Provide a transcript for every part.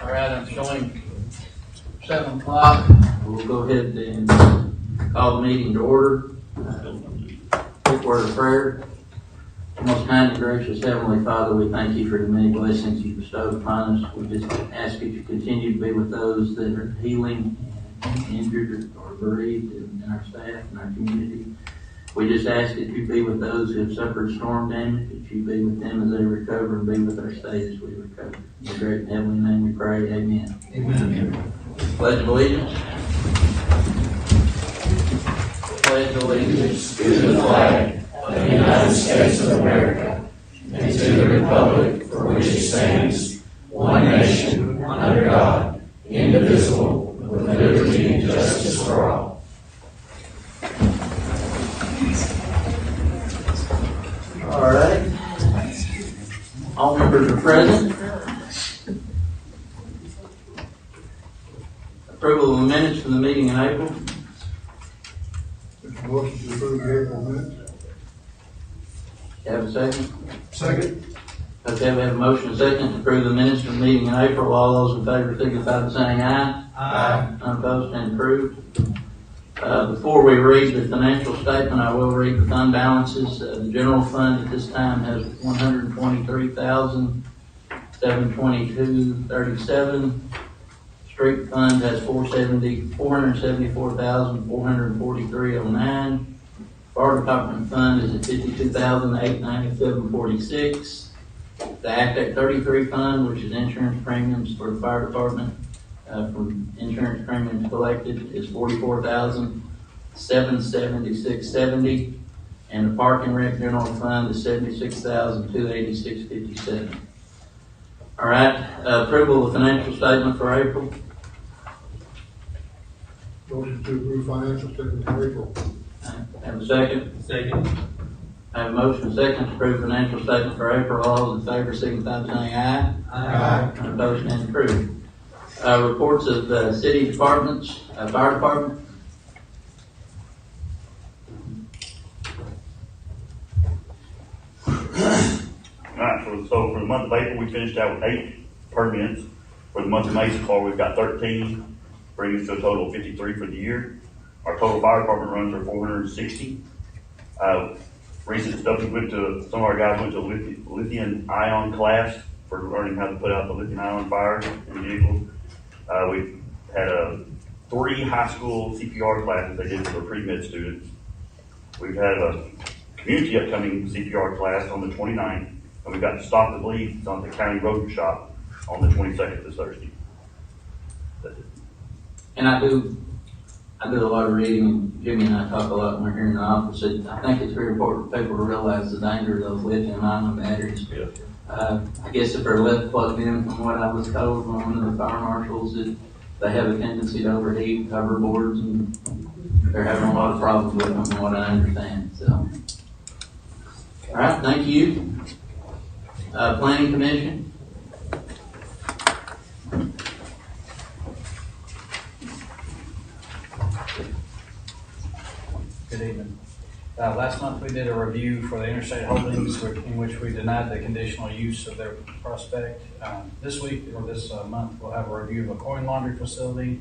All right, I'm showing 7 o'clock. We'll go ahead and call the meeting to order. Quick word of prayer. Most kind and gracious Heavenly Father, we thank you for the many blessings you bestowed upon us. We just ask you to continue to be with those that are healing and injured or bereaved in our staff and our community. We just ask that you be with those who have suffered storm damage, that you be with them as they recover, and be with our state as we recover. In your great and heavenly name we pray, amen. Amen. Pledge of allegiance. Pledge of allegiance to the flag of the United States of America and to the republic for which it stands, one nation, under God, indivisible, with liberty and justice for all. All right. All members are present. Approval of the minutes from the meeting in April. Motion to approve the April minutes. Have a second? Second. Okay, we have a motion and a second to approve the minutes from the meeting in April. All those in favor signify by saying aye. Aye. Unopposed and approved. Before we read the financial statement, I will read the fund balances. The general fund at this time has $123,722.37. Street fund has $474,443.09. Fire department fund is at $52,897.46. The Act 33 fund, which is insurance premiums for the fire department, from insurance premiums collected, is $44,776.70, and the Park and Rec General Fund is $76,286.57. All right, approval of the financial statement for April. Motion to approve financial statement for April. Have a second? Second. I have a motion and a second to approve financial statement for April. All those in favor signify by saying aye. Aye. Opposed and approved. Reports of city departments, fire department. Alright, so for the month of April, we finished out with 8 permits. For the month of May so far, we've got 13, bringing us to a total of 53 for the year. Our total fire department runs are 460. Recent stuff, some of our guys went to a lithium ion class for learning how to put out the lithium ion fires in vehicles. We've had 3 high school CPR classes they did for the pre-med students. We've had a community upcoming CPR class on the 29th, and we've got Stop the Bleed on the county road shop on the 22nd this Thursday. That's it. And I do a lot of reading. Jimmy and I talk a lot when we're here in the office. I think it's very important for people to realize the danger of those lithium-ion batteries. Yeah. I guess if they're left plugged in, from what I was told from one of the fire marshals, that they have a tendency to overheat cover boards, and they're having a lot of problems with them, from what I understand. So, all right, thank you. Planning Commission. Good evening. Last month we did a review for the Interstate Holdings in which we denied the conditional use of their prospect. This week or this month we'll have a review of a coin laundry facility.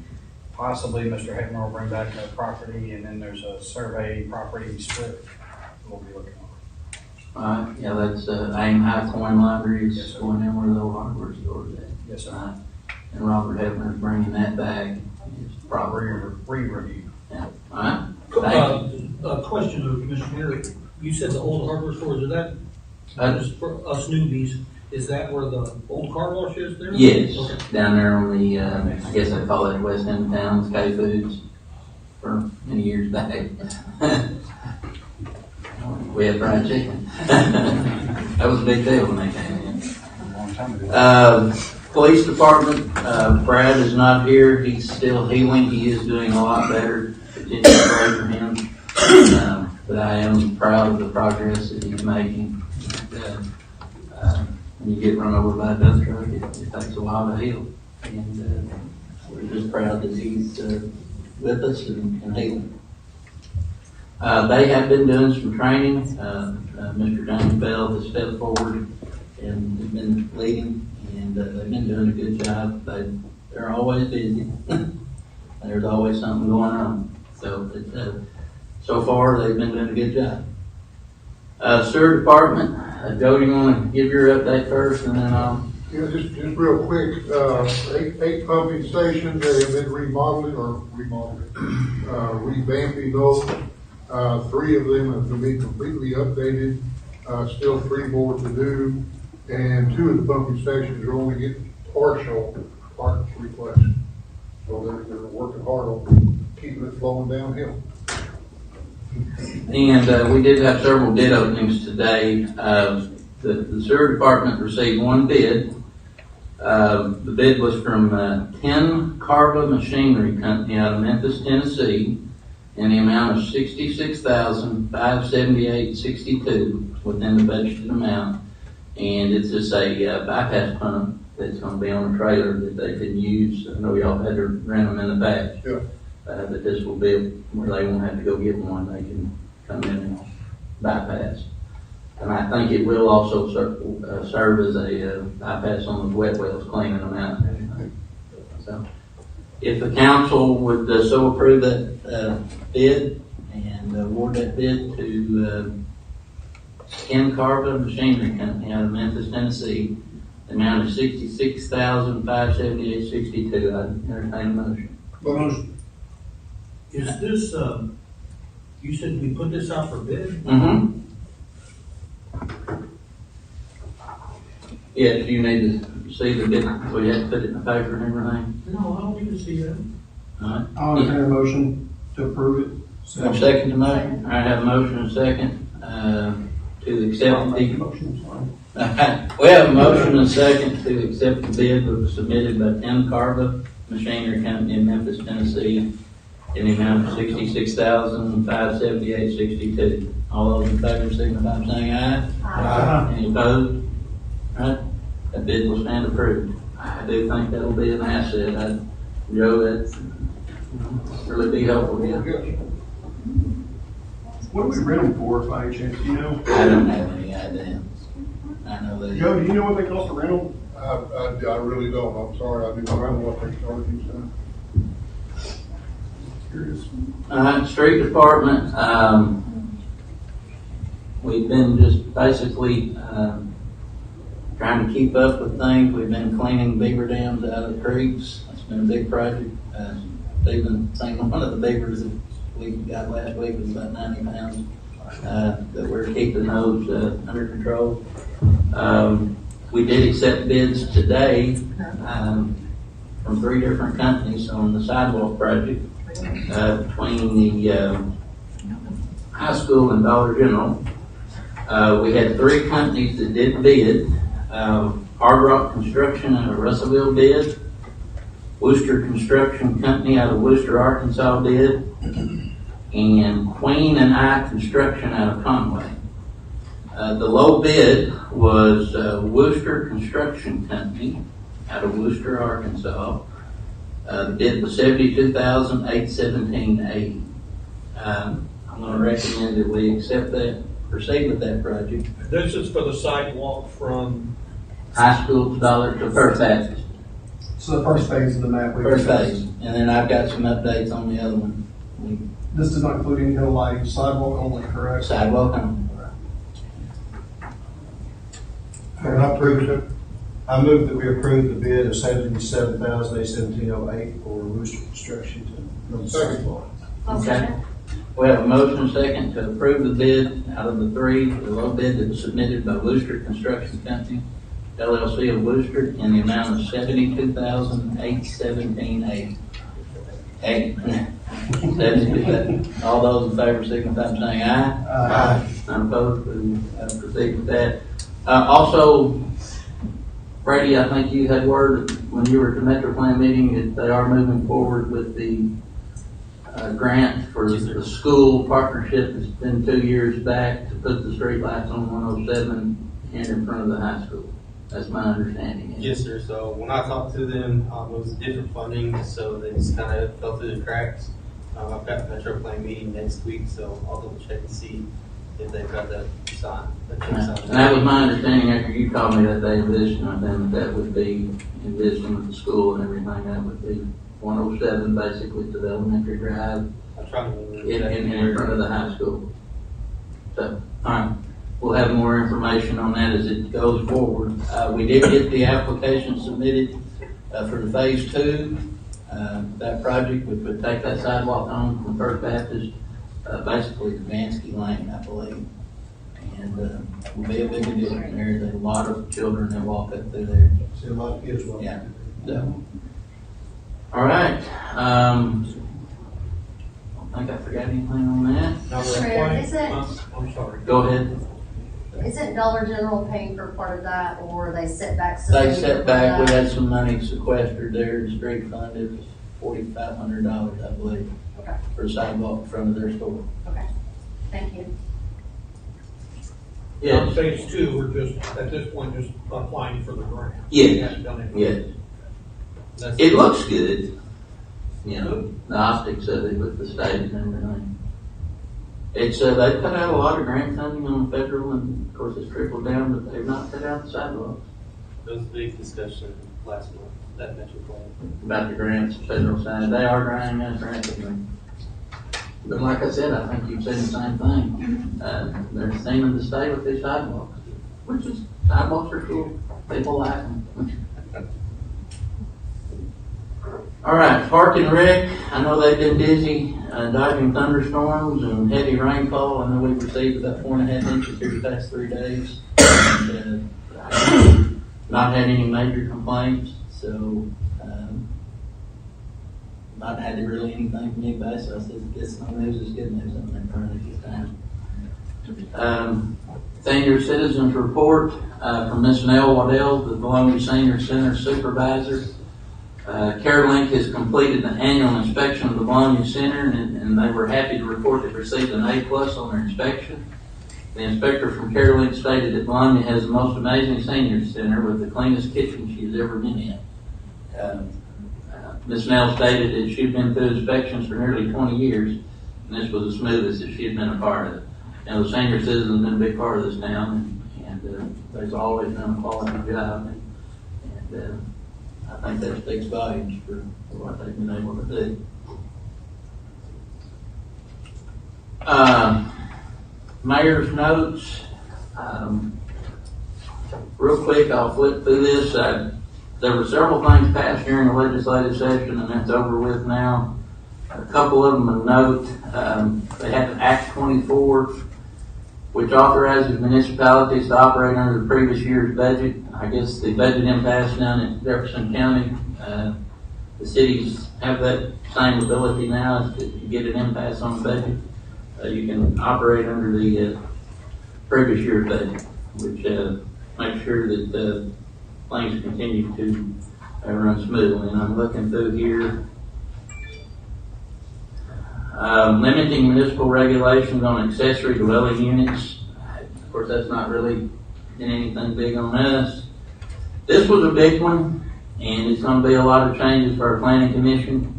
Possibly Mr. Heckman will bring back a property, and then there's a survey property split we'll be looking over. Yeah, that's Aim High Coin Laundry. It's Yes, sir. going in where the old hardware store is at. Yes, sir. And Robert Hebner's bringing that back. It's probably, Re-review. yeah. All right. Thank you. Question to the Commissioner. You said the old hardware store, is that, just for us newbies, is that where the old car wash is there? Yes, Okay. down there on the, I guess I call it west end of town, K Foods, for many years back. We had fried chicken. That was a big deal when they came in. A long time ago. Police department, Brad is not here. He's still healing. He is doing a lot better. Continue to pray for him. But I am proud of the progress that he's making. When you get run over by a dump truck, it takes a while to heal. And we're just proud that he's with us and healing. They have been doing some training. Mr. James Bell has stepped forward and has been leading, and they've been doing a good job. They're always busy. There's always something going on. So, so far, they've been doing a good job. Sewer department, Joe, you want to give your update first, and then I'll... Yeah, just real quick, eight pumping stations, they have been revamping those. Three of them have been completely updated, still three more to do. And two of the pumping stations are only getting partial parts replaced. So they're working hard on keeping it flowing downhill. And we did have several bid openings today. The sewer department received one bid. The bid was from 10 Carva Machinery Company out of Memphis, Tennessee, in the amount of $66,578.62 within the budgeted amount. And it's just a bypass pump that's going to be on a trailer that they can use. I know y'all had to rent them in the past. Yeah. But this will be where they won't have to go get one. They can come in and bypass. And I think it will also serve as a bypass on those wet wells, cleaning them out and everything. So, if the council would so approve that bid and award that bid to Ken Carva Machinery Company out of Memphis, Tennessee, the amount of $66,578.62. I entertain a motion. Motion. Is this, you said we put this out for bid? Mm-hmm. Yes, you need to see the bid, so you have to put it in the paper and everything. No, I don't need to see that. All right. I'll entertain a motion to approve it. Second to motion. All right, have a motion and a second, to accept the, Motion, sorry. we have a motion and a second to accept the bid that was submitted by 10 Carva Machinery Company in Memphis, Tennessee, in the amount of $66,578.62. All those in favor signify by saying aye. Aye. Any opposed? All right, that bid will stand approved. I do think that'll be an asset. Joe, that's really be helpful, yeah. Yes. What do we rent them for, by any chance, do you know? I don't have any idea. I know that. Joe, do you know what they cost to rent them? I really don't. I'm sorry. I do not know what they started these times. Curious. All right, street department, we've been just basically, trying to keep up with things. We've been cleaning beaver dams out of the creeks. It's been a big project. Stephen saying one of the beavers that we got last week was about 90 pounds. That we're keeping those under control. We did accept bids today from 3 different companies on the sidewalk project between the high school and Dollar General. We had 3 companies that did bid. Hard Rock Construction out of Russellville bid, Worcester Construction Company out of Worcester, Arkansas bid, and Queen and I Construction out of Conway. The low bid was Worcester Construction Company out of Worcester, Arkansas. The bid was $72,817.80. I'm going to recommend that we accept that, proceed with that project. This is for the sidewalk from, High school to Dollar to First Baptist. So the first phase of the map. First phase, and then I've got some updates on the other one. This does not include any hill light, sidewalk only, correct? Sidewalk on. And I approve it. I move that we approve the bid of $77,817.08 for Worcester Construction to build the Second. sidewalk. Okay. We have a motion and second to approve the bid out of the 3, the low bid that was submitted by Worcester Construction Company, LLC of Worcester, in the amount of $72,817.80. 72,000. All those in favor signify by saying aye. Aye. None opposed, we proceed with that. Also, Brady, I think you had word when you were at the Metro Plan meeting that they are moving forward with the grant for the school partnership. It's been 2 years back to put the street lights on 107 and in front of the high school. That's my understanding. Yes, sir. So when I talked to them, it was different funding, so they just kind of fell through the cracks. I've got the Metro Plan meeting next week, so I'll double check and see if they've got that sign. And that was my understanding after you called me that day of visiting with them, that would be in visiting with the school and everything, that would be 107 basically to the elementary drive I'm trying to remember. in front of the high school. So, alright, we'll have more information on that as it goes forward. We did get the application submitted for the phase 2. That project, which would take that sidewalk on from First Baptist, basically to Vansky Lane, I believe. And will be a big deal in there. There's a lot of children that walk up through there. See a lot of kids walking. Yeah. So, all right. I don't think I forgot anything on that. Number Mayor, 20. isn't- I'm sorry. Go ahead. Isn't Dollar General paying for part of that, or they set back? They set back. We had some money sequestered there. The street fund is $4,500, I believe, Okay, for a sidewalk in front of their store. okay, thank you. On Yes. phase 2, we're just, at this point, just applying for the grant. Yes. We haven't done anything. Yes. That's- It looks good. You know, the optics of it with the stage and everything. It's, they cut out a lot of grant funding on the federal, and of course it's trickled down, but they've not cut out the sidewalks. There was a big discussion last month at Metro Plan. About the grants, federal side, they are grinding us rapidly. But like I said, I think you've said the same thing. They're seeming to stay with these sidewalks, which is, sidewalks are cool, people like them. All right, Park and Rec, I know they've been busy dodging thunderstorms and heavy rainfall. I know we've received about 4.5 inches here the past 3 days. And, not had any major complaints, so not had really anything from anybody, so I said, guess no news is good news on that front at this time. Senior Citizens Report from Ms. Nell Waddell, the Vilonia Senior Center Supervisor. CareLink has completed the annual inspection of the Vilonia Center, and they were happy to report they've received an A+ on their inspection. The inspector from CareLink stated that Vilonia has the most amazing senior center with the cleanest kitchen she's ever been in. Ms. Nell stated that she'd been through inspections for nearly 20 years, and this was the smoothest that she had been a part of. Now, the senior citizens have been a big part of this town, and they've always done a quality job, and I think that speaks volumes for what they've been able to do. Mayor's notes. Real quick, I'll flip through this. There were several things passed during the legislative session, and that's over with now. A couple of them of note. They have Act 24, which authorizes municipalities to operate under the previous year's budget. I guess the budget impasse down in Jefferson County, the cities have that same ability now. If you get an impasse on the budget, you can operate under the previous year's budget, which makes sure that things continue to run smoothly. And I'm looking through here. Limiting municipal regulations on accessory dwelling units. Of course, that's not really been anything big on us. This was a big one, and it's going to be a lot of changes for our planning commission.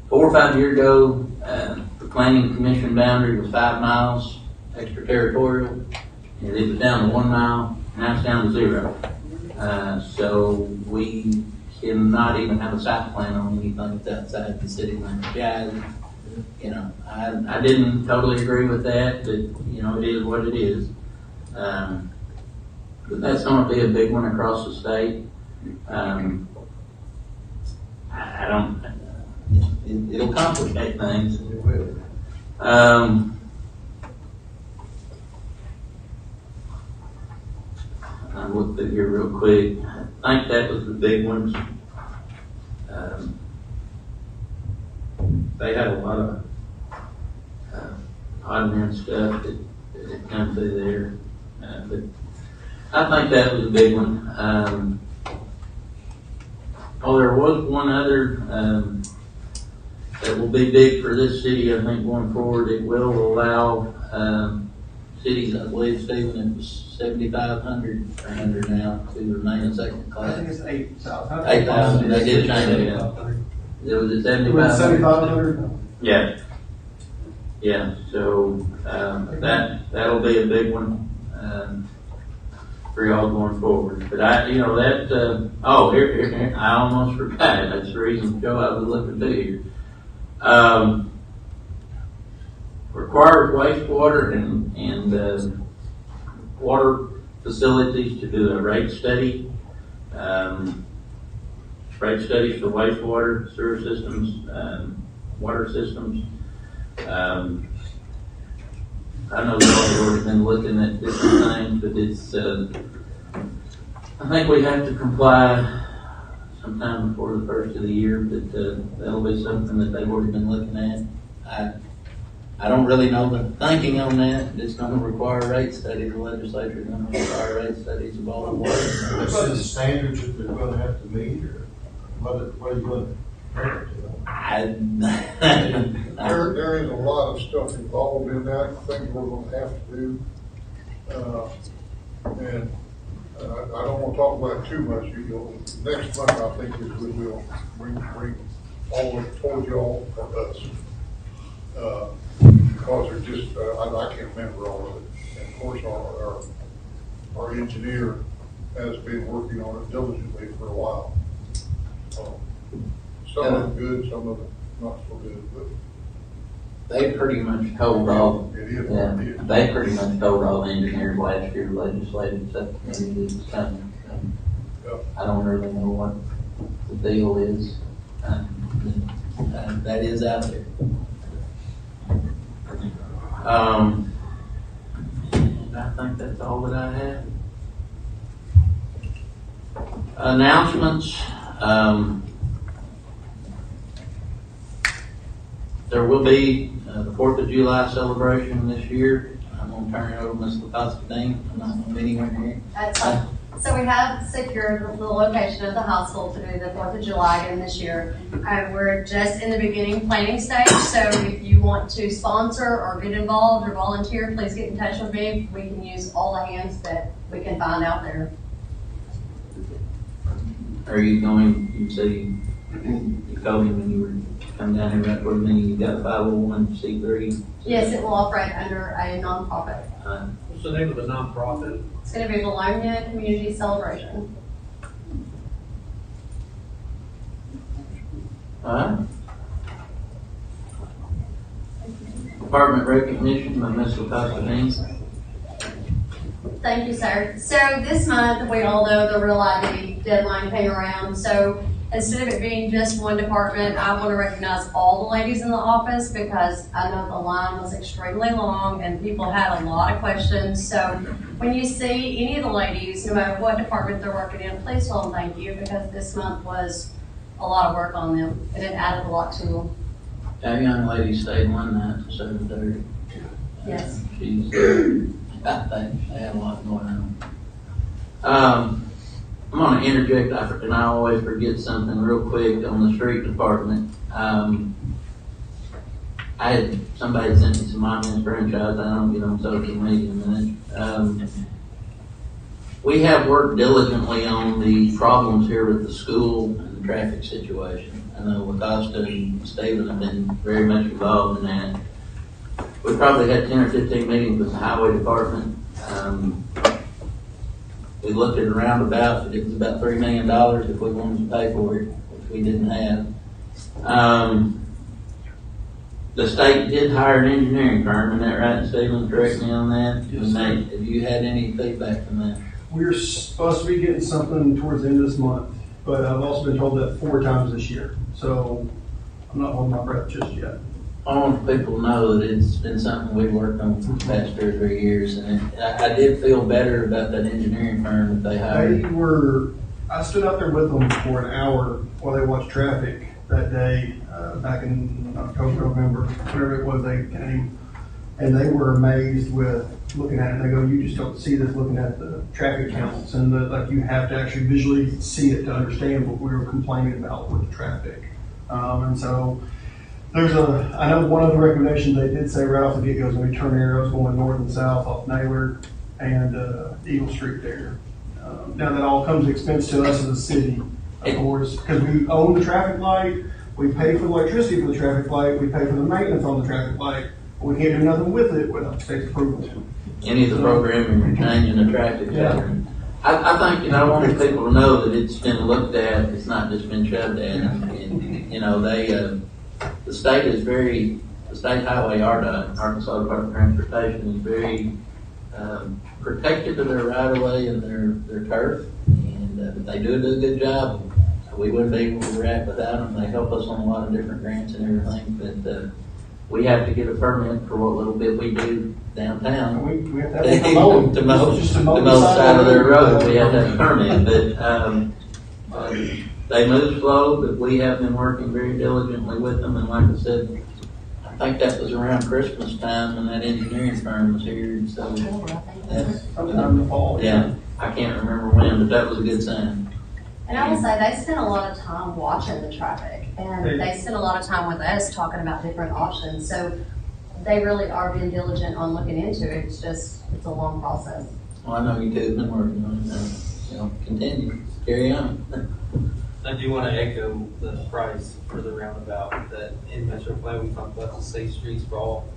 4 or 5 years ago, the planning commission boundary was 5 miles extraterritorial, and it was down to 1 mile. Now it's down to 0. So we cannot even have a site plan on anything that's outside the city limits. Yeah, you know, I didn't totally agree with that, but you know, it is what it is. But that's going to be a big one across the state. I don't. It'll complicate things. It will. I looked through here real quick. I think that was the big ones. They had a lot of odd man stuff that come through there. But I think that was a big one. There was one other that will be big for this city, I think, going forward. It will allow cities, I believe, Stephen, it was 7,500 or under now to remain in second I class. think it's 8,000. 8,000, they did change it. It was at It was 7,500. 7,500? Yeah. Yeah, so, that'll be a big one, for y'all going forward. But here, I almost forgot, that's the reason, Joe, I was looking to here. Requires wastewater and water facilities to do a rate study. Rate studies for wastewater, sewer systems, water systems. I know y'all have already been looking at different things, but it's, I think we have to comply sometime before the first of the year, but, that'll be something that they've already been looking at. I don't really know the thinking on that. It's gonna require rate studies. The legislature is gonna require rate studies of all the water. What's the standards that they're gonna have to meet, or what are you going to? There is a lot of stuff involved in that, things we're gonna have to do. And I don't wanna talk about it too much, next month I think is when we'll bring all of it towards y'all or us. Because they're just, I can't remember all of it. And of course, our engineer has been working on it diligently for a while. Some of them good, some of them not so good, but. They pretty much told all, It is. yeah, they pretty much told all the engineers last year, legislative subcommittee is coming. So I don't really know what the deal is. That is out there. I think that's all that I have. Announcements. There will be the 4th of July celebration this year. I'm going to turn it over to Ms. LaCosta Dean. I'm not going to be anywhere here. That's fine. So we have secured the location of the hospital to do the 4th of July again this year. We're just in the beginning planning stage, so if you want to sponsor or get involved or volunteer, please get in touch with me. We can use all the hands that we can find out there. Are you going, you say you told me when you were coming down here right for me, you got a 501c3? Yes, it will operate under a nonprofit. What's the name of the nonprofit? It's going to be Vilonia Community Celebration. Alright. Department recognition by Ms. LaCosta Dean. Thank you, sir. So this month, we all know the Real ID deadline came around. So instead of it being just one department, I want to recognize all the ladies in the office because I know the line was extremely long and people had a lot of questions. So when you see any of the ladies, no matter what department they're working in, please tell them thank you because this month was a lot of work on them and it added a lot to them. That young lady stayed one night till 7:30. Yes. She's, I think, they had a lot going on. I'm going to interject, and I always forget something real quick on the street department. Somebody sent me some of my screenshots. I don't get on social media in a minute. We have worked diligently on the problems here with the school and the traffic situation. I know LaCosta and Stephen have been very much involved in that. We probably had 10 or 15 meetings with the highway department. We looked at a roundabout, it was about $3 million if we wanted to pay for it, which we didn't have. The state did hire an engineering firm, isn't that right, Stephen? Correct me on that. Yes, sir. Have you had any feedback from that? We're supposed to be getting something towards the end of this month, but I've also been told that 4 times this year. So I'm not holding my breath just yet. I want people to know that it's been something we've worked on for the past 2 or 3 years, and I did feel better about that engineering firm that they hired. I stood out there with them for an hour while they watched traffic that day, back in October, November, whatever it was they came, and they were amazed with looking at it. They go, you just don't see this looking at the traffic counts, and like you have to actually visually see it to understand what we were complaining about with the traffic. And so I know one of the recommendations they did say right off the get-go is going to be turn arrows going north and south off Naylor and Eagle Street there. Now that all comes expense to us as a city, of course, because we own the traffic light, we pay for the electricity for the traffic light, we pay for the maintenance on the traffic light, We can't do nothing with it without state approval. Any of the programming or changing the traffic pattern. I think, I wanted people to know that it's been looked at, it's not just been shoved at. And the state is the state highway RDOT, Arkansas Department of Transportation, is very protective of their right of way and their turf. And they do a good job. We wouldn't be where we're at without them. They help us on a lot of different grants and everything, but we have to get a permit for what little bit we do downtown. We have to have to mow the side of their road. We have to have a permit, but they move slow, but we have been working very diligently with them. And like I said, I think that was around Christmas time when that engineering firm was here. And so that's sometime in the fall. Yeah, I can't remember when, but that was a good sign. And I will say, they spend a lot of time watching the traffic, and they spend a lot of time with us talking about different options. So they really are being diligent on looking into it. It's a long process. Well, I know you two have been working on it. Continue, carry on. I do want to echo the price for the roundabout that in Metro Plan we talked about the safe streets for all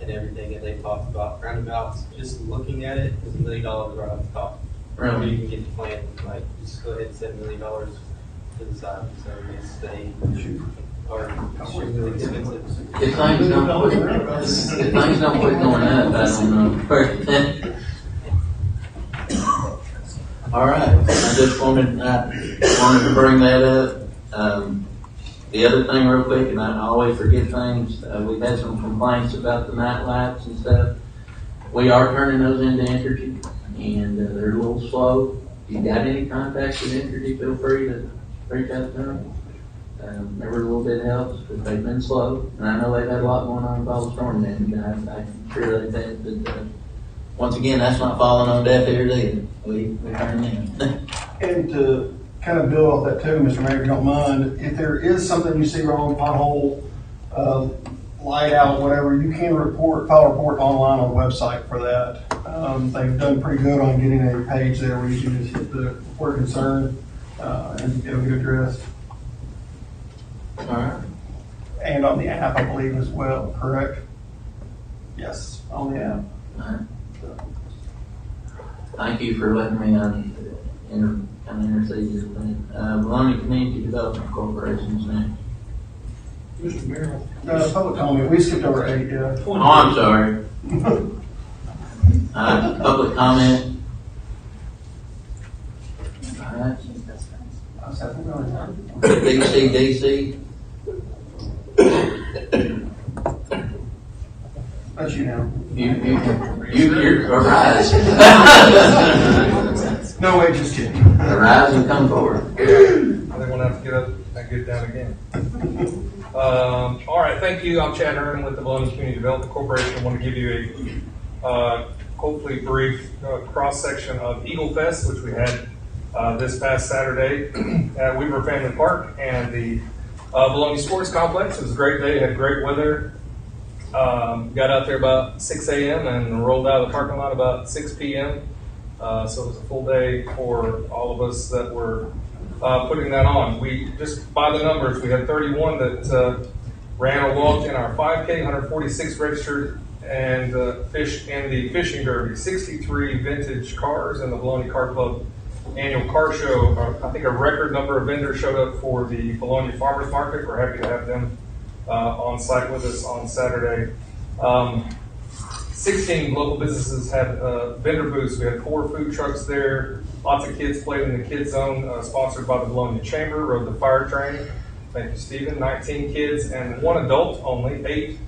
and everything that they talked about. Roundabouts, just looking at it, is $1 million right off the top. Really? You can get the plan, like, just go ahead and send $1 million to the side, so they are extremely expensive. If things don't quit going up, I don't know. All right, I just wanted to bring that up. The other thing real quick, and I always forget things, we've had some complaints about the night lights and stuff. We are turning those into Entergy, and they're a little slow. If you got any contacts with Entergy, feel free to reach out to them. Every little bit helps, but they've been slow. And I know they've had a lot going on with all the storm damage. I'm sure they've had, but once again, that's not falling on deaf ears either. We turn them in. And to kind of build off that too, Mr. Mayor, if you don't mind, if there is something you see wrong, pothole, light out, whatever, you can file a report online on the website for that. They've done pretty good on getting a page there where you can just hit the report concern and it'll get addressed. All right. And on the app, I believe, as well, correct? Yes, on the app. All right. Thank you for letting me intercede here. Vilonia Community Development Corporation's name. Mr. Mayor. Public comment, we skipped over 8, yeah. Oh, I'm sorry. Public comment. All right. DC. That's you now. You're arise. No way, just kidding. Arise and come forward. I think we'll have to get up and get down again. All right, thank you. I'm Chad Herman with the Vilonia Community Development Corporation. I want to give you a hopefully brief cross-section of Eagle Fest, which we had this past Saturday at Weaver Family Park and the Vilonia Sports Complex. It was a great day, had great weather. Got out there about 6 a.m. and rolled out of the parking lot about 6 p.m. So it was a full day for all of us that were putting that on. We just by the numbers, we had 31 that ran or walked in our 5K, 146 registered and fished in the fishing derby, 63 vintage cars in the Vilonia Car Club annual car show. I think a record number of vendors showed up for the Vilonia Farmers Market. We're happy to have them on site with us on Saturday. 16 local businesses had vendor booths. We had 4 food trucks there. Lots of kids played in the kids zone, sponsored by the Vilonia Chamber, rode the fire train. Thank you, Stephen. 19 kids and 1 adult only, 8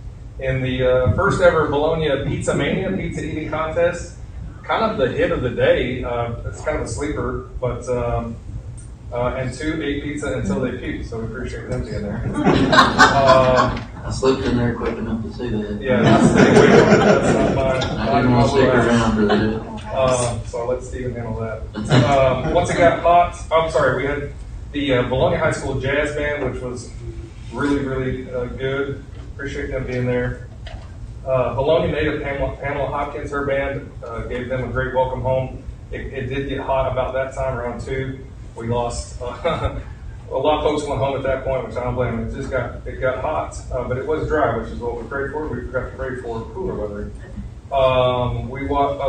in the first ever Vilonia Pizza Mania pizza eating contest. Kind of the hit of the day. It's kind of a sleeper, but and 2 ate pizza until they puked, so we appreciate them being there. I slipped in there quick enough to see that. Yeah, that's not mine. I didn't want to stick around for that. So I'll let Stephen handle that. Once it got hot, I'm sorry, we had the Vilonia High School Jazz Band, which was really, really good. Appreciate them being there. Vilonia native Pamela Hopkins, her band, gave them a great welcome home. It did get hot about that time, around 2. We lost A lot of folks went home at that point, which I don't blame them. It got hot, but it was dry, which is what we prayed for. We forgot to pray for cooler weather.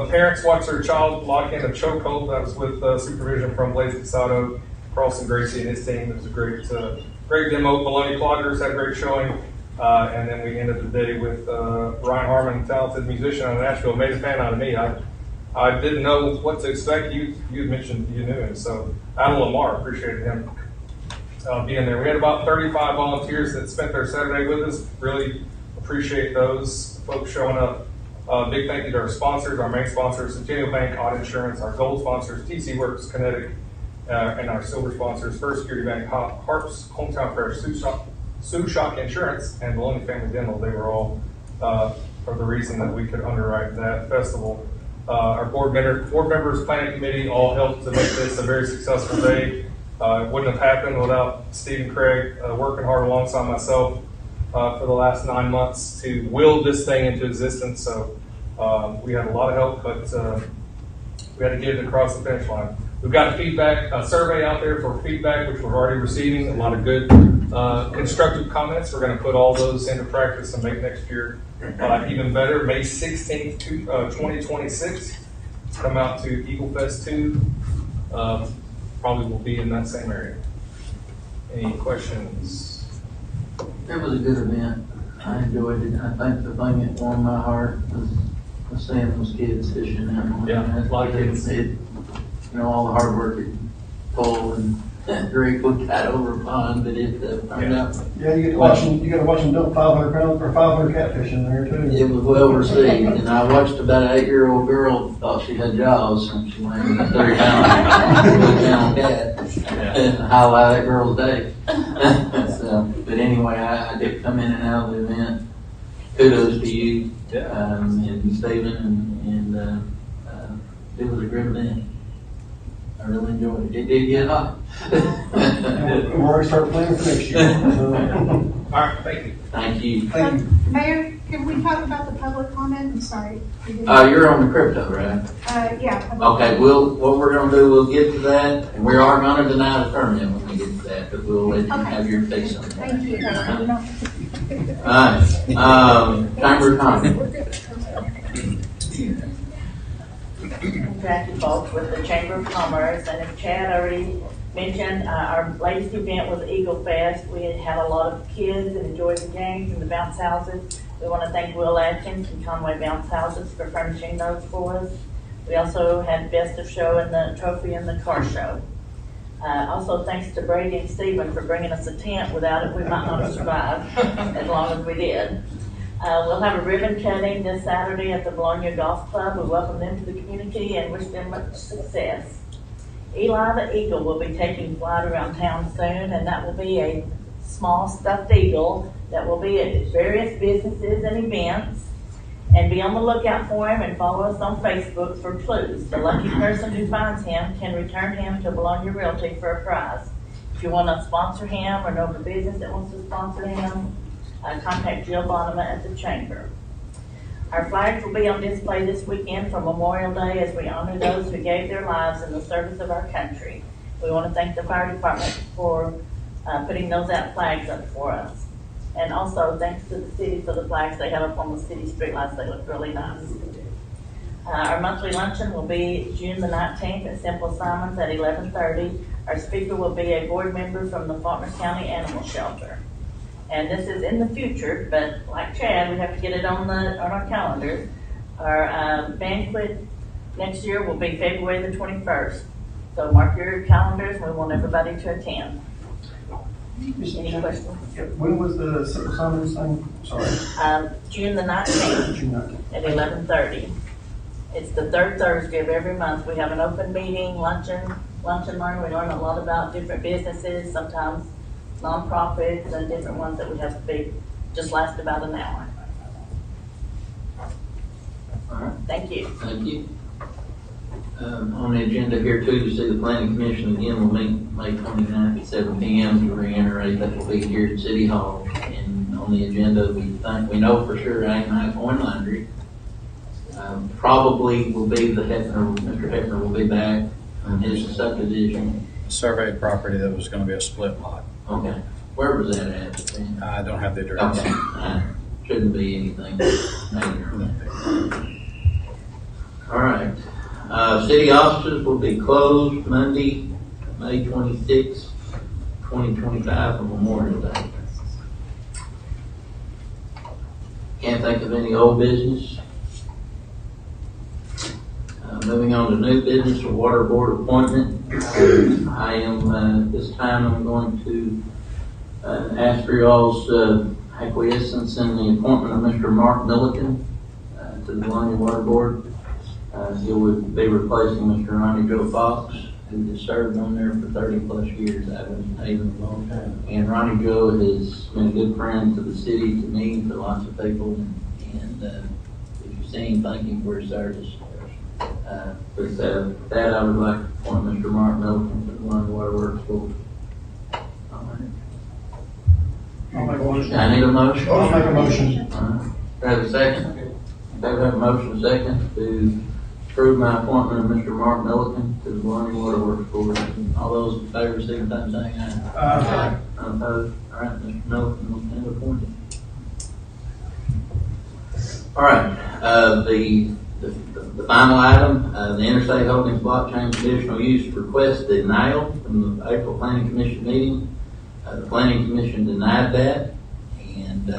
Parents watched their child lock in a chokehold. That was with supervision from Blaze Casado, Carlson Gracie, and his team. It was a great demo. Vilonia Cloggers had a great showing. And then we ended the day with Ryan Harmon, talented musician out of Nashville, made a fan out of me. I didn't know what to expect. You mentioned you knew him, so Adam Lamar, appreciated him being there. We had about 35 volunteers that spent their Saturday with us. Really appreciate those folks showing up. Big thank you to our sponsors, our main sponsors, Centennial Bank, Auto Insurance, our gold sponsors, TC Works, Kinetic, and our silver sponsors, First Security Bank, Harps, Hometown Fresh, Sioux Shock Insurance, and Vilonia Family Dental. They were all for the reason that we could underwrite that festival. Our board members, planning committee all helped to make this a very successful day. It wouldn't have happened without Steve and Craig working hard alongside myself for the last 9 months to will this thing into existence. So we had a lot of help, but we had to get it across the finish line. We've got a survey out there for feedback, which we're already receiving. A lot of good constructive comments. We're going to put all those into practice and make next year even better. May 16th, 2026. Come out to Eagle Fest 2. Probably will be in that same area. Any questions? It was a good event. I enjoyed it. I think the thing that warmed my heart was seeing those kids fishing out. Yeah, a lot of kids. All the hard work it pulled and Greg put that over a pond, but it turned out. Yeah, you got to watch them dump 500 pounds or 500 catfish in there too. It was well received, and I watched about an 8-year-old girl thought she had jaws, and she went in a 30-pound cat and highlight that girl's day. But anyway, I did come in and out of the event. Kudos to you, and Stephen, and it was a great event. I really enjoyed it. It did get hot. We're already starting planning for next year. All right, thank you. Thank you. Mayor, can we talk about the public comment? I'm sorry. You're on the crypto, right? Yeah. Okay, what we're gonna do, we'll get to that, and we are gonna deny the permit when we get to that, but we'll let you have your fix on that. Thank you. Alright, Chamber of Commerce. Jackie Folks with the Chamber of Commerce, and as Chad already mentioned, our latest event was Eagle Fest. We had a lot of kids that enjoyed the games and the bounce houses. We want to thank Will Atkins and Conway Bounce Houses for furnishing those for us. We also had Best of Show and the trophy and the car show. Also thanks to Brady and Stephen for bringing us a tent. Without it, we might not have survived as long as we did. We'll have a ribbon cutting this Saturday at the Vilonia Golf Club. We welcome them to the community and wish them much success. Eli the Eagle will be taking flight around town soon, and that will be a small stuffed eagle that will be at various businesses and events. And be on the lookout for him and follow us on Facebook for clues. The lucky person who finds him can return him to Vilonia Realty for a prize. If you want to sponsor him or know of a business that wants to sponsor him, contact Jill Bonema at the Chamber. Our flags will be on display this weekend for Memorial Day as we honor those who gave their lives in the service of our country. We want to thank the fire department for putting those out flags up for us. And also thanks to the city for the flags they have up on the city streetlights. They look really nice. Our monthly luncheon will be June the 19th at Simple Simons at 11:30. Our speaker will be a board member from the Faulkner County Animal Shelter. And this is in the future, but like Chad, we have to get it on our calendars. Our banquet next year will be February the 21st. So mark your calendars. We want everybody to attend. Any questions? When was the summons thing? Sorry. June the 19th at 11:30. It's the third Thursday of every month. We have an open meeting, lunch and learn. We learn a lot about different businesses, sometimes nonprofits and different ones that we have to be, just last about an hour. All right. Thank you. Thank you. On the agenda here too, you see the planning commission again will meet May 29th at 7 p.m. to reiterate that will be here at City Hall. And on the agenda, we know for sure ain't High Point Laundry. Probably will be Mr. Heckner will be back on his subdivision. surveyed property that was gonna be a split lot. Okay. Where was that at? I don't have the address. Okay. Shouldn't be anything major. All right. City offices will be closed Monday, May 26, 2025 for Memorial Day. Can't think of any old business. Moving on to new business, a water board appointment. I am, this time I'm going to ask for y'all's acquiescence in the appointment of Mr. Mark Milliken to the Vilonia Water Board. He would be replacing Mr. Ronnie Joe Fox, who has served on there for 30+ years. I was even a long time. And Ronnie Joe has been a good friend to the city, to me, to lots of people. And if you've seen him, thank him for his service. With that, I would like to appoint Mr. Mark Milliken to the Vilonia Waterworks Board. I'll make a motion. I need a motion. I'll make a motion. Do I have a second? Okay, we have a motion second to approve my appointment of Mr. Mark Milliken to the Vilonia Waterworks Board. All those in favor, signify by saying aye. Aye. None opposed? All right, Mr. Milliken will stand appointed. All right, the final item, the Interstate Holdings Blockchain Conditional Use Request denial from the April Planning Commission meeting. The Planning Commission denied that, and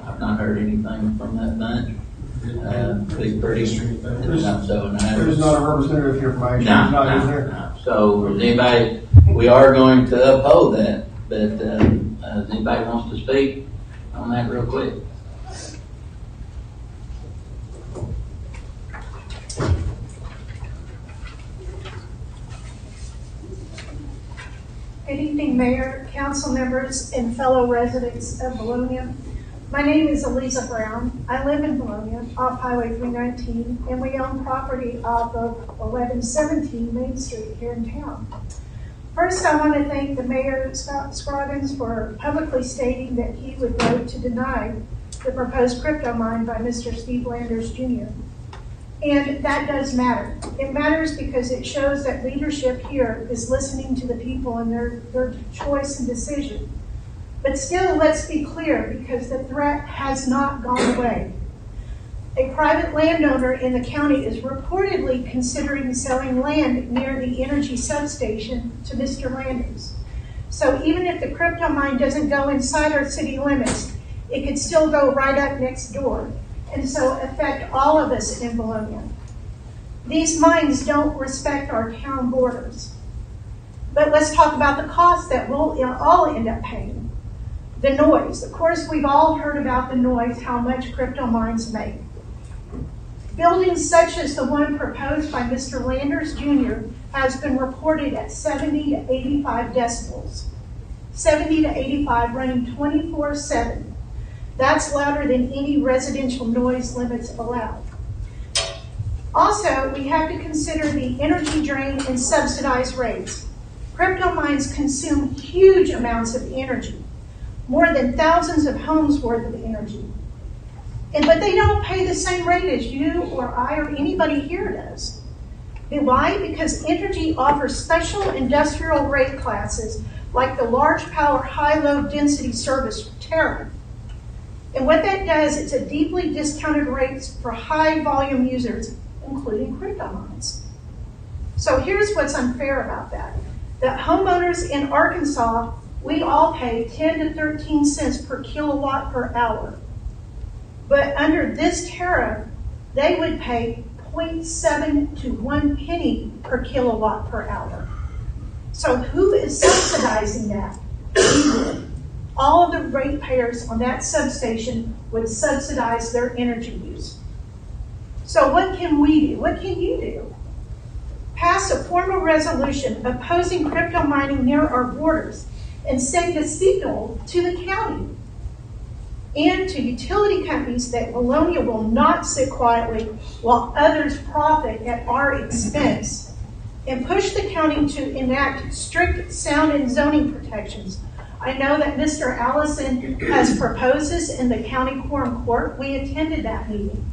I've not heard anything from that bunch. There's not a representative here from Action. No, Not no, there. no. So, is anybody, we are going to uphold that, but does anybody wants to speak on that real quick? Good evening, Mayor, council members, and fellow residents of Vilonia. My name is Eliza Brown. I live in Vilonia, off Highway 319, and we own property off of 1117 Main Street here in town. First, I want to thank the Mayor, Scott Scroggins, for publicly stating that he would vote to deny the proposed crypto mine by Mr. Steve Landers Jr. And that does matter. It matters because it shows that leadership here is listening to the people and their choice and decision. But still, let's be clear, because the threat has not gone away. A private landowner in the county is reportedly considering selling land near the energy substation to Mr. Landers. So even if the crypto mine doesn't go inside our city limits, it could still go right up next door, and so affect all of us in Vilonia. These mines don't respect our town borders. But let's talk about the cost that we'll all end up paying. The noise. Of course, we've all heard about the noise, how much crypto mines make. Buildings such as the one proposed by Mr. Landers Jr. has been reported at 70 to 85 decibels. 70 to 85 running 24/7. That's louder than any residential noise limits allowed. Also, we have to consider the energy drain and subsidized rates. Crypto mines consume huge amounts of energy, more than thousands of homes worth of energy. But they don't pay the same rate as you or I or anybody here does. And why? Because energy offers special industrial rate classes like the large power, high low density service tariff. And what that does, it's a deeply discounted rates for high volume users, including crypto mines. So here's what's unfair about that. That homeowners in Arkansas, we all pay 10 to 13 cents per kilowatt per hour. But under this tariff, they would pay 0.7 to 1 penny per kilowatt per hour. So who is subsidizing that? We would. All of the ratepayers on that substation would subsidize their energy use. So what can we do? What can you do? Pass a formal resolution opposing crypto mining near our borders and send a signal to the county and to utility companies that Vilonia will not sit quietly while others profit at our expense, and push the county to enact strict sound and zoning protections. I know that Mr. Allison has proposed this in the county quorum court. We attended that meeting,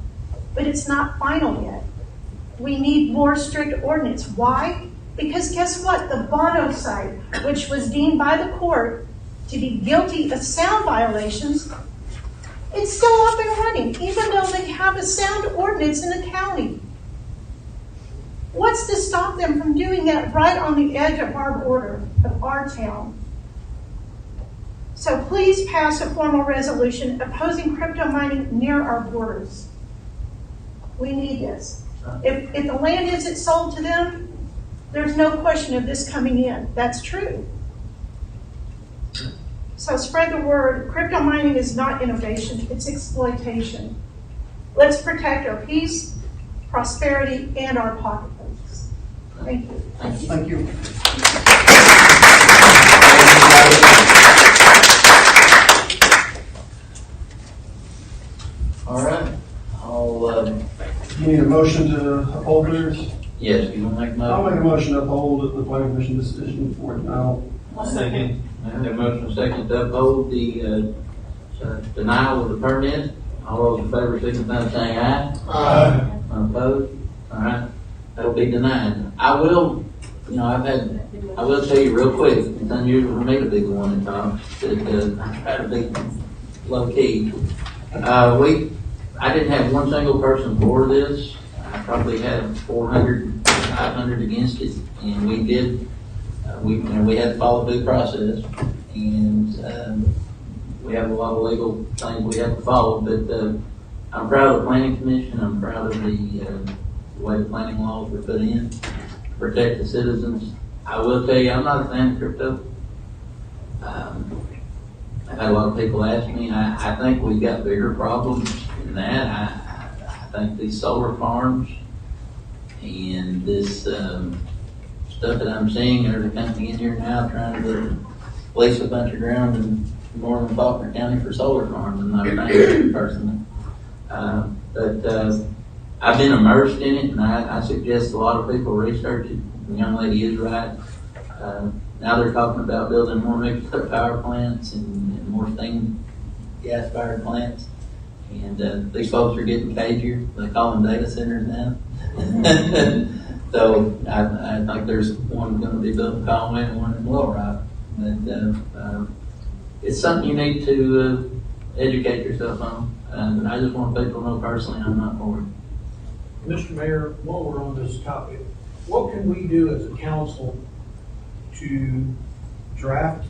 but it's not final yet. We need more strict ordinance. Why? Because guess what? The Bono site, which was deemed by the court to be guilty of sound violations, it's still up and running, even though they have a sound ordinance in the county. What's to stop them from doing that right on the edge of our border, of our town? So please pass a formal resolution opposing crypto mining near our borders. We need this. If the land isn't sold to them, there's no question of this coming in. That's true. So spread the word. Crypto mining is not innovation, it's exploitation. Let's protect our peace, prosperity, and our pocketbooks. Thank you. Thank you. All right, You need a motion to uphold theirs? yes, you want to make a I'll make motion? a motion to uphold the planning commission decision for denial. Second. I have a motion second to uphold the denial of the permit. All those in favor, signify by saying aye. Aye. Opposed? All right, that'll be denied. I will tell you real quick, it's unusual for me to be the one that talks, that I try to be low key. I didn't have one single person for this. I probably had 400, 500 against it, and we did. We had to follow due process, and we have a lot of legal things we have to follow. But I'm proud of the planning commission. I'm proud of the way the planning laws were put in to protect the citizens. I will tell you, I'm not a fan of crypto. I've had a lot of people ask me. I think we've got bigger problems than that. I think these solar farms and this stuff that I'm seeing, there's a company in here now trying to lease a bunch of ground in northern Faulkner County for solar farms. I'm not a fan of it personally. But I've been immersed in it, and I suggest a lot of people research it. The young lady is right. Now they're talking about building more nuclear power plants and more steam gas-fired plants. And these folks are getting cagier. They call them data centers now. So I think there's one going to be built in Conway and one in Little Rock. But it's something you need to educate yourself on. But I just want people to know personally I'm not for it. Mr. Mayor, while we're on this topic, what can we do as a council to draft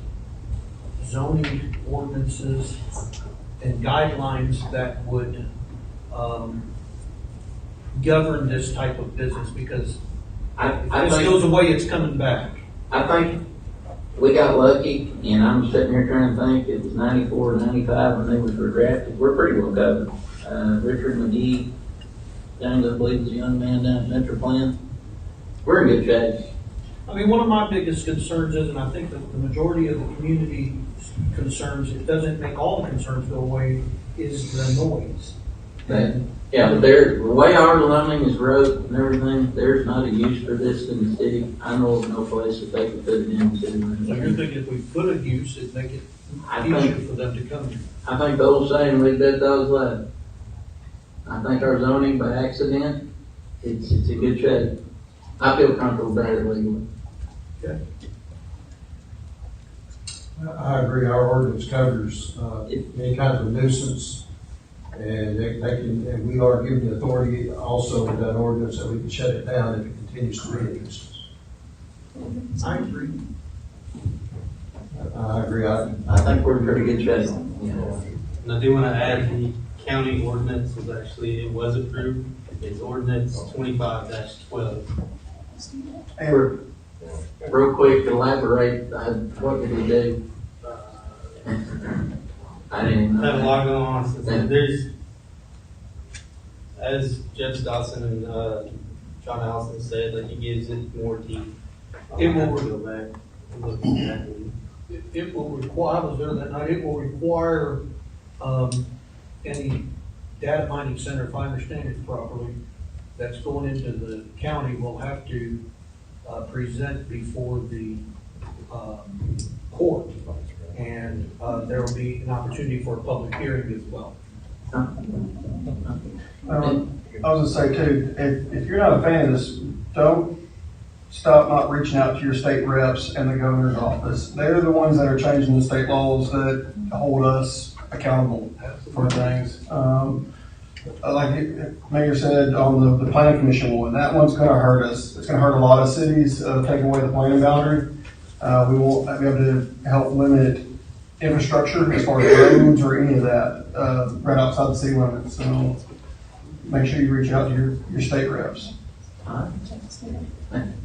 zoning ordinances and guidelines that would govern this type of business? Because if this goes away, it's coming back. I think we got lucky, and I'm sitting here trying to think, it was 94 or 95 when they was drafted. We're pretty well covered. Richard McGee, James, I believe, is a young man down at Metro Plan. We're in good shape. I mean, one of my biggest concerns is, and I think that the majority of the community concerns, it doesn't make all the concerns go away, is the noise. Yeah, but the way our zoning is wrote and everything, there's not a use for this in the city. I know of no place that they could put it in the city. So you're thinking if we put a use, it'd make it easier for them to come here? I think the old saying, leave dead dogs lie. I think our zoning by accident, it's a good shape. I feel comfortable about it legally. Okay. I agree, our ordinance covers, any kind of a nuisance, and and we are given the authority also with that ordinance that we can shut it down if it continues to be a nuisance. I agree. I agree, I think we're in pretty good shape. Yeah. And I do want to add, the county ordinance was approved. It's ordinance 25-12. Real quick, elaborate, what did he do? I didn't even know. Have a lot going on since then. There's, as Jeff Dawson and John Allison said, like, he gives it more teeth. It will go back and look exactly. It will require, I was there that night, it will require any data mining center, if I understand it properly, that's going into the county will have to present before the court. And there will be an opportunity for a public hearing as well. I was gonna say too, if you're not a fan of this, don't stop not reaching out to your state reps and the governor's office. They're the ones that are changing the state laws that hold us accountable for things. Like Mayor said on the planning commission one, that one's gonna hurt us. It's gonna hurt a lot of cities, taking away the planning boundary. We won't be able to help limit infrastructure as far as roads or any of that, right outside the city limits. So make sure you reach out to your state reps.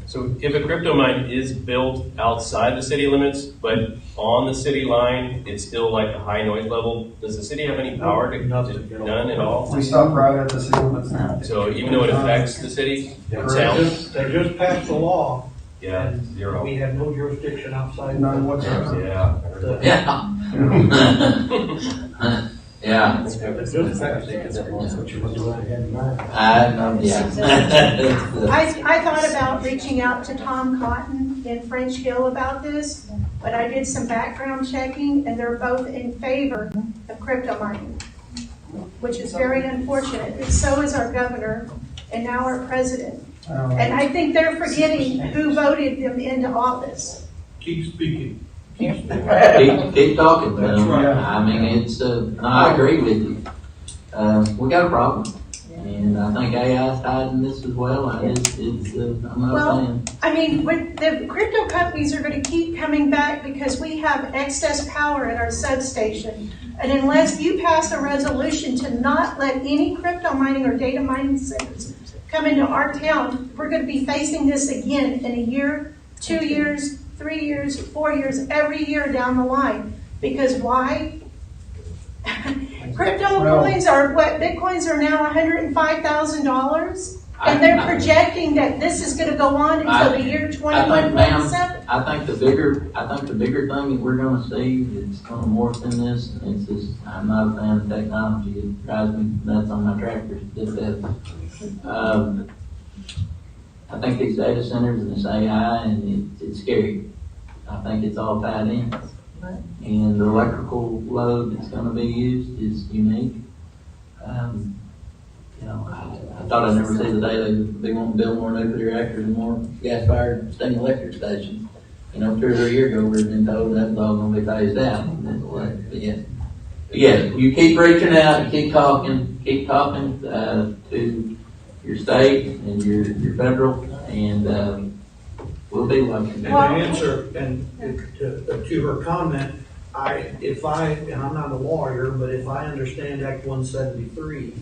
So if a crypto mine is built outside the city limits, but on the city line, it's still like a high noise level, does the city have any power to none at all? We stop right at the city limits now. So even though it affects the city, it sounds, They just passed a law, yeah, zero. we have no jurisdiction outside. None whatsoever. Yeah. Yeah. Yeah. Just passed. I thought about reaching out to Tom Cotton in French Hill about this, but I did some background checking and they're both in favor of crypto mining, which is very unfortunate. And so is our governor and now our president. And I think they're forgetting who voted them into office. Keep speaking. Keep talking. That's right. I mean, it's, I agree with you. We got a problem. And I think AI is tied in this as well. I'm not saying. I mean, the crypto companies are going to keep coming back because we have excess power at our substation. And unless you pass a resolution to not let any crypto mining or data mining centers come into our town, we're going to be facing this again in a year, 2 years, 3 years, 4 years, every year down the line. Because why? Crypto coins are what? Bitcoins are now $105,000, and they're projecting that this is going to go on until the year 2127. I think the bigger thing that we're going to see that's going to morph in this. It's just, I'm not a fan of technology. It drives me nuts on my tractors. I think these data centers and this AI, and it's scary. I think it's all tied in. And the electrical load that's going to be used is unique. I thought I'd never see the day they want to build more nuclear reactors and more gas-fired steam electric stations. 2 or 3 years ago, we've been told that's all going to be phased out. But yeah, you keep reaching out, you keep talking to your state and your federal, and we'll be watching. And to answer, and to her comment, and I'm not a lawyer, but if I understand Act 173,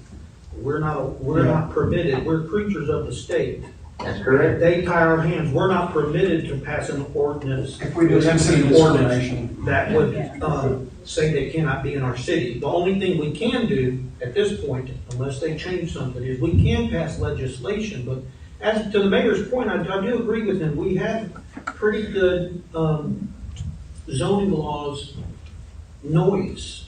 we're not permitted, we're creatures of the state. That's correct. If they tie our hands, we're not permitted to pass an ordinance. If we do citizen discrimination, that would say they cannot be in our city. The only thing we can do at this point, unless they change something, is we can pass legislation. But as to the mayor's point, I do agree with him. We have pretty good zoning laws, noise,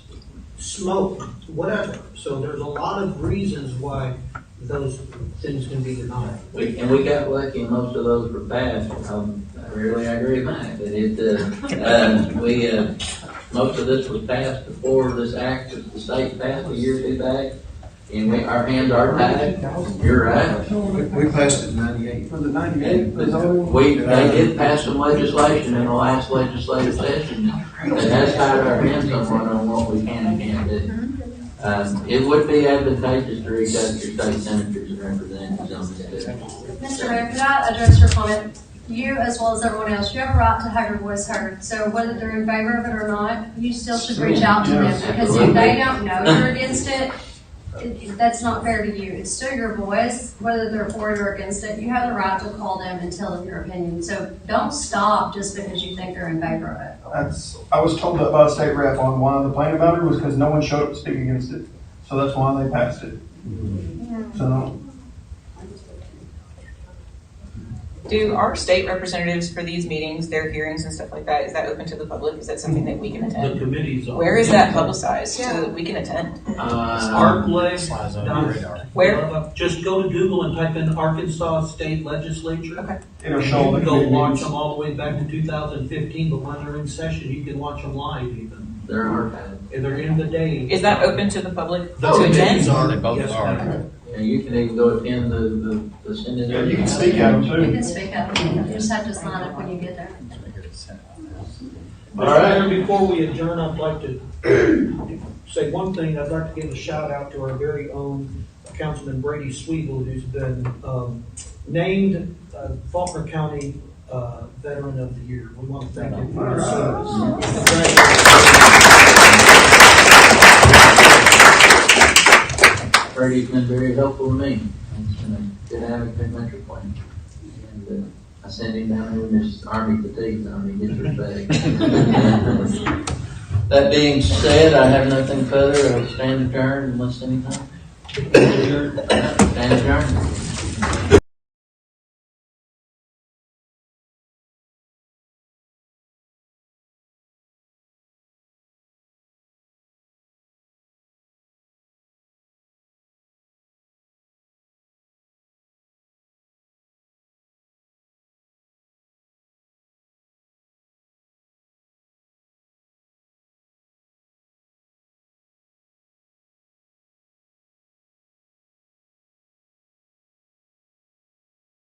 smoke, whatever. So there's a lot of reasons why those things can be denied. We got lucky and most of those were passed. I really agree with that. But most of this was passed before this act that the state passed a year or two back. And our hands are tied. You're right. We passed it in 98. for the 98, They did pass some legislation in the last legislative session that has tied our hands somewhat on what we can and can't do. It would be advantageous to reach out to your state senators and representatives on this. Mr. Mayor, could I address your comment? You, as well as everyone else, you have a right to have your voice heard. So whether they're in favor of it or not, you still should reach out to them. Because if they don't know you're against it, that's not fair to you. It's still your voice, whether they're for it or against it. You have the right to call them and tell them your opinion. So don't stop just because you think they're in favor of it. I was told that by a state rep on one of the planning boundary was because no one showed up to speak against it. So that's why they passed it. So. Do our state representatives for these meetings, their hearings and stuff like that, is that open to the public? Is that something that we can attend? The committees. Where is that publicized so that we can attend? Where? Just go to Google and type in Arkansas State Legislature. Okay. It'll show You can go watch them all the way back to 2015, but when they're in session, you can watch them live even. They're archived. And they're in the day. Is that open to the public The to committees attend? are. Yes, ma'am. And you can even go attend the Senate. Yeah, you can speak at them You too. can speak up, you just have to sign up when you get there. All right. Before we adjourn, I'd like to say one thing. I'd like to give a shout out to our very own Councilman Brady Sweeble, who's been named Faulkner County Veteran of the Year. We want to thank him for his service. Brady's been very helpful to me. He's been a good advocate Metro Plan. And I sent him down there with his army fatigues on. He gets respect. That being said, I have nothing further. I'll stand adjourned unless anything. Stand adjourned.